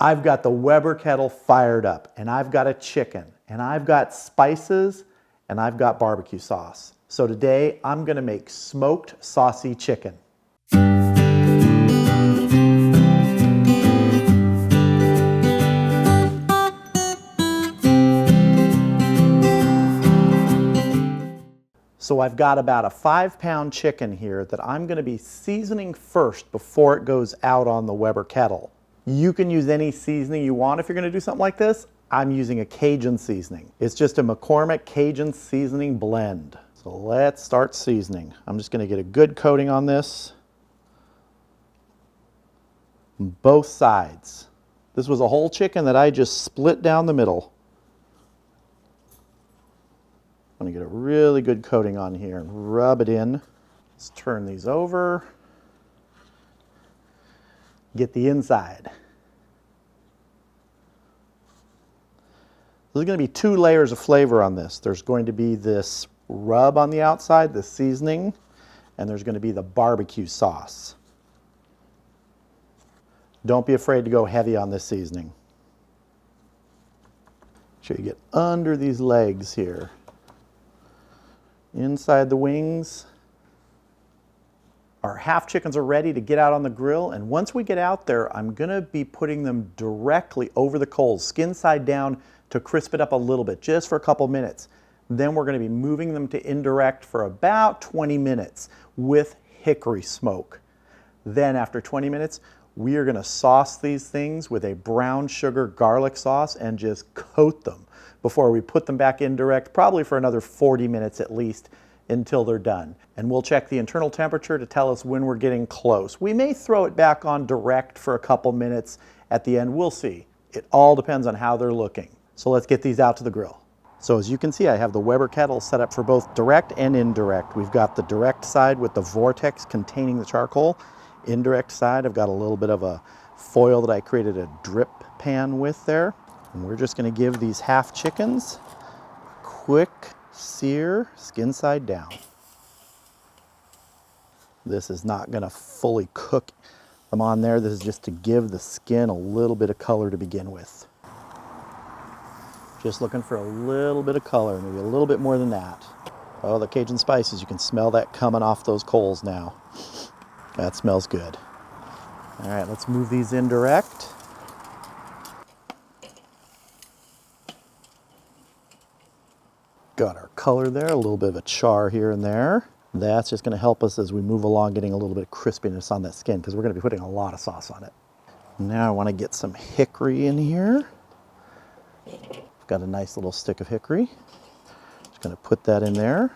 I've got the Weber Kettle fired up, and I've got a chicken, and I've got spices, and I've got barbecue sauce. So today I'm gonna make smoked saucy chicken. So I've got about a 5-pound chicken here that I'm gonna be seasoning first before it goes out on the Weber Kettle. You can use any seasoning you want if you're gonna do something like this. I'm using a Cajun seasoning. It's just a McCormick Cajun seasoning blend. So let's start seasoning. I'm just gonna get a good coating on this. Both sides. This was a whole chicken that I just split down the middle. I'm gonna get a really good coating on here and rub it in. Let's turn these over. Get the inside. There's going to be 2 layers of flavor on this. There's going to be this rub on the outside, the seasoning, and there's going to be the barbecue sauce. Don't be afraid to go heavy on this seasoning. Make sure you get under these legs here. Inside the wings. Our half chickens are ready to get out on the grill, and once we get out there, I'm going to be putting them directly over the coals, skin side down, to crisp it up a little bit, just for a couple minutes. Then we're going to be moving them to indirect for about 20 minutes with hickory smoke. Then after 20 minutes, we are going to sauce these things with a brown sugar garlic sauce and just coat them before we put them back indirect, probably for another 40 minutes at least, until they're done. And we'll check the internal temperature to tell us when we're getting close. We may throw it back on direct for a couple minutes at the end. We'll see. It all depends on how they're looking. So let's get these out to the grill. So as you can see, I have the Weber Kettle set up for both direct and indirect. We've got the direct side with the vortex containing the charcoal. Indirect side, I've got a little bit of a foil that I created a drip pan with there. And we're just gonna give these half chickens a quick sear, skin side down. This is not gonna fully cook them on there. This is just to give the skin a little bit of color to begin with. Just looking for a little bit of color, maybe a little bit more than that. Oh, the Cajun spices, you can smell that coming off those coals now. That smells good. All right, let's move these indirect. Got our color there, a little bit of a char here and there. That's just gonna help us as we move along, getting a little bit of crispiness on that skin, because we're gonna be putting a lot of sauce on it. Now I wanna get some hickory in here. Got a nice little stick of hickory. Just gonna put that in there.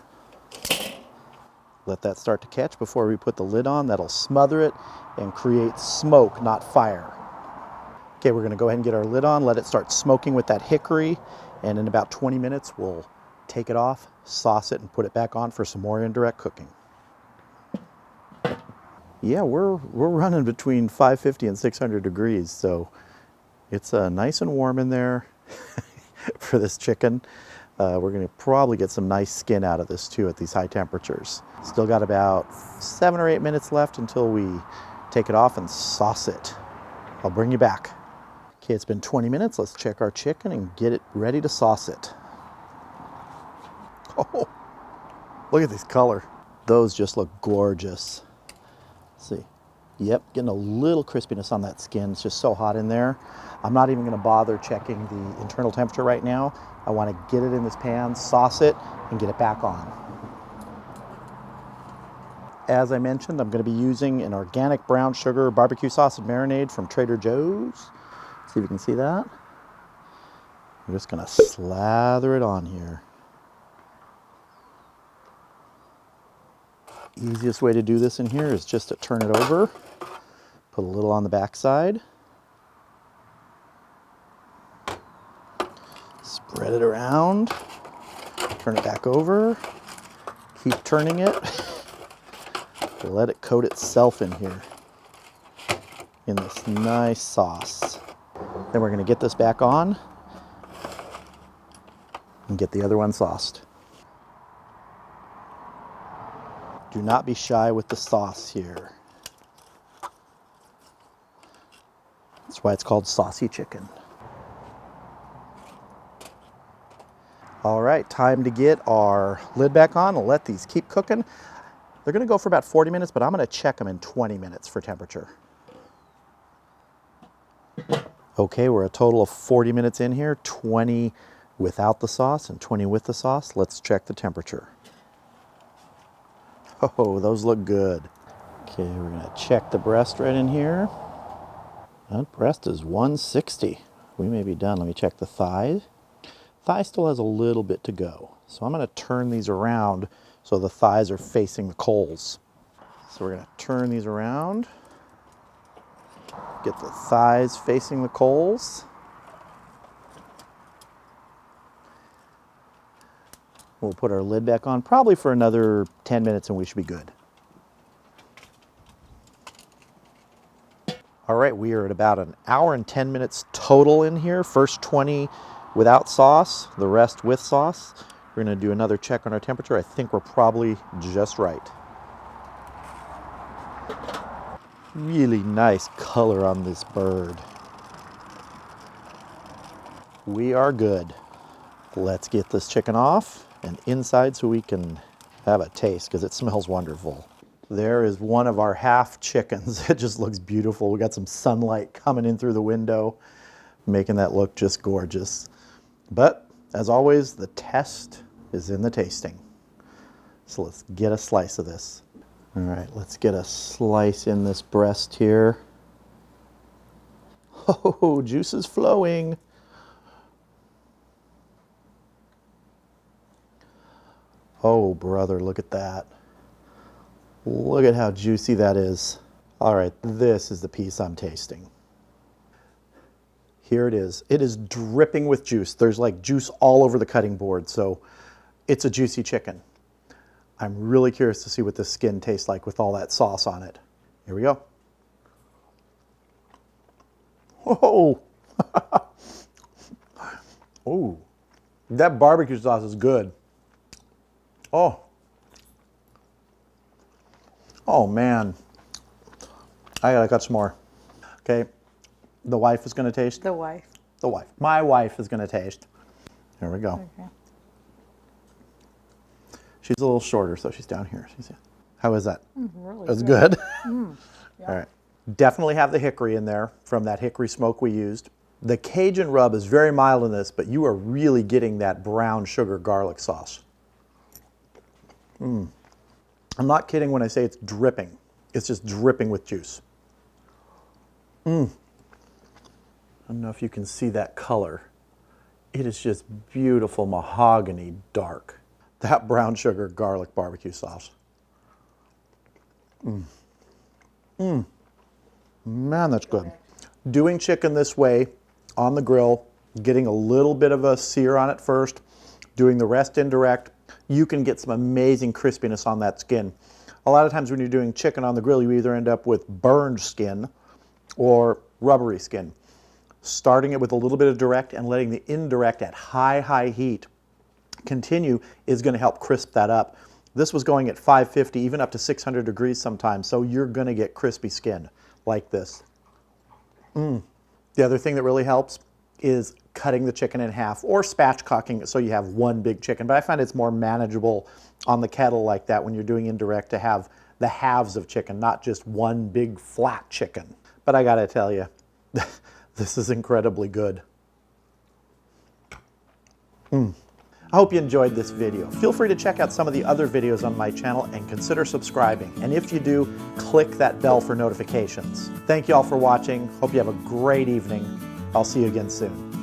Let that start to catch before we put the lid on. That'll smother it and create smoke, not fire. Okay, we're gonna go ahead and get our lid on, let it start smoking with that hickory, and in about 20 minutes, we'll take it off, sauce it, and put it back on for some more indirect cooking. Yeah, we're running between 550 and 600 degrees, so it's nice and warm in there. For this chicken. We're going to probably get some nice skin out of this too at these high temperatures. Still got about 7 or 8 minutes left until we take it off and sauce it. I'll bring you back. Okay, it's been 20 minutes. Let's check our chicken and get it ready to sauce it. Oh, look at this color. Those just look gorgeous. Let's see. Yep, getting a little crispiness on that skin. It's just so hot in there. I'm not even gonna bother checking the internal temperature right now. I wanna get it in this pan, sauce it, and get it back on. As I mentioned, I'm gonna be using an organic brown sugar barbecue sauce and marinade from Trader Joe's. See if you can see that. I'm just gonna slather it on here. Easiest way to do this in here is just to turn it over, put a little on the back side, spread it around, turn it back over, keep turning it, let it coat itself in here in this nice sauce. Then we're going to get this back on and get the other one sauced. Do not be shy with the sauce here. It's That's why it's called saucy chicken. All right, time to get our lid back on and let these keep cooking. They're gonna go for about 40 minutes, but I'm gonna check them in 20 minutes for temperature. Okay, we're a total of 40 minutes in here, 20 without the sauce and 20 with the sauce. Let's check the temperature. Oh, those look good. Okay, we're gonna check the breast right in here. That breast is 160. We may be done. Let me check the thigh. Thigh still has a little bit to go. So I'm gonna turn these around so the thighs are facing the coals. So we're gonna turn these around. Get the thighs facing the coals. We'll put our lid back on probably for another 10 minutes and we should be good. All right, we are at about an hour and 10 minutes total in here. First 20 without sauce, the rest with sauce. We're gonna do another check on our temperature. I think we're probably just right. Really nice color on this bird. We are good. Let's get this chicken off and inside so we can have a taste because it smells wonderful. There is one of our half chickens. It just looks beautiful. We got some sunlight coming in through the window, making that look just gorgeous. But as always, the test is in the tasting. So let's get a slice of this. All right, let's get a slice in this breast here. Oh, juice is flowing. Oh, brother, look at that. Look at how juicy that is. All right, this is the piece I'm tasting. Here it is. It is dripping with juice. There's like juice all over the cutting board, so it's a juicy chicken. I'm really curious to see what the skin tastes like with all that sauce on it. Here we go. Oh, oh, that barbecue sauce is good. Oh, oh man, I gotta cut some more. Okay, the wife is gonna taste. The wife. The wife. My wife is gonna taste. Here we go. Okay. She's a little shorter, so she's down here. How is that? Really That's good. Yeah. All right. Definitely have the hickory in there from that hickory smoke we used. The Cajun rub is very mild in this, but you are really getting that brown sugar garlic sauce. I'm not kidding when I say it's dripping. It's just dripping with juice. I don't know if you can see that color. It is just beautiful mahogany dark. That brown sugar garlic barbecue sauce. Man, that's good. Doing chicken this way on the grill, getting a little bit of a sear on it first, doing the rest indirect, you can get some amazing crispiness on that skin. A lot of times when you're doing chicken on the grill, you either end up with burned skin or rubbery skin. Starting it with a little bit of direct and letting the indirect at high heat continue is going to help crisp that up. This was going at 550, even up to 600 degrees sometimes, so you're going to get crispy skin like this. The other thing that really helps is cutting the chicken in half or spatchcocking it so you have one big chicken. But I find it's more manageable on the kettle like that when you're doing indirect to have the halves of chicken, not just one big flat chicken. But I gotta tell you, this is incredibly good. I hope you enjoyed this video. Feel free to check out some of the other videos on my channel and consider subscribing. And if you do, click that bell for notifications. Thank you all for watching. Hope you have a great evening. I'll see you again soon.